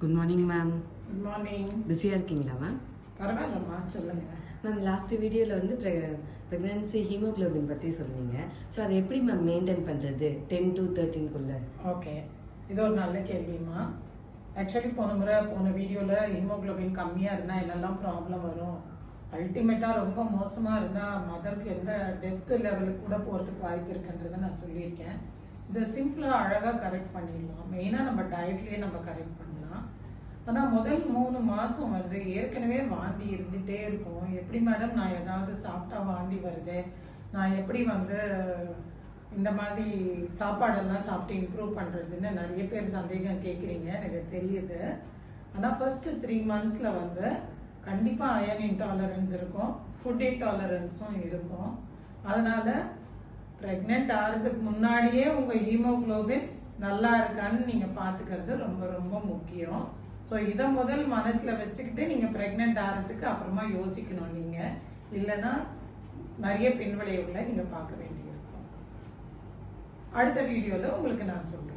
Good morning ma'am. Good morning. பிஸியாக இருக்கீங்களா ma'am? பரவாயில்லம்மா, சொல்லுங்க மேம், லாஸ்ட் வீடியோவில் வந்து ப்ரெக்னன்சி ஹீமோக்ளோபின் பற்றி சொன்னீங்க. ஸோ அதை எப்படி மேம் மெயின்டைன் பண்ணுறது 10 to 13 ஓகே, இது ஒரு நல்ல கேள்விம்மா. ஆக்சுவலி போன வீடியோவில் ஹீமோக்ளோபின் கம்மியாக இருந்தால் என்னெல்லாம் ப்ராப்ளம் வரும், அல்டிமேட்டாக ரொம்ப மோசமாக இருந்தால் மதருக்கு எந்த டெப்த் லெவலுக்கு கூட போகிறதுக்கு வாய்ப்பு இருக்குன்றதை நான் சொல்லியிருக்கேன். இதை சிம்பிளாக அழகாக கரெக்ட் பண்ணிடலாம். மெயினாக நம்ம டயட்லேயே நம்ம கரெக்ட் பண்ணலாம். ஆனால் முதல் 3 மாதம் வந்து ஏற்கனவே வாந்தி இருந்துகிட்டே இருக்கும். எப்படி மேடம் நான் ஏதாவது சாப்பிட்டா வாந்தி வருது, நான் எப்படி வந்து இந்த மாதிரி சாப்பாடெல்லாம் சாப்பிட்டு இம்ப்ரூவ் பண்ணுறதுன்னு நிறைய பேர் சந்தேகம் கேட்குறீங்க, எனக்கு தெரியுது. ஆனால் ஃபர்ஸ்ட் 3 months வந்து கண்டிப்பாக அயன் இன்டாலரன்ஸ் இருக்கும், ஃபுட் இன்டாலரன்ஸும் இருக்கும். அதனால பிரெக்னென்ட் ஆகிறதுக்கு முன்னாடியே உங்கள் ஹீமோக்ளோபின் நல்லா இருக்கான்னு நீங்கள் பார்த்துக்கிறது ரொம்ப ரொம்ப முக்கியம். ஸோ இதை முதல் மனசில் வச்சுக்கிட்டு நீங்கள் ப்ரெக்னென்ட் ஆகிறதுக்கு அப்புறமா யோசிக்கணும். நீங்கள் இல்லைன்னா நிறைய பின்விளைவுகளை நீங்கள் பார்க்க வேண்டியிருக்கும். அடுத்த வீடியோவில் உங்களுக்கு நான் சொல்லுவேன்.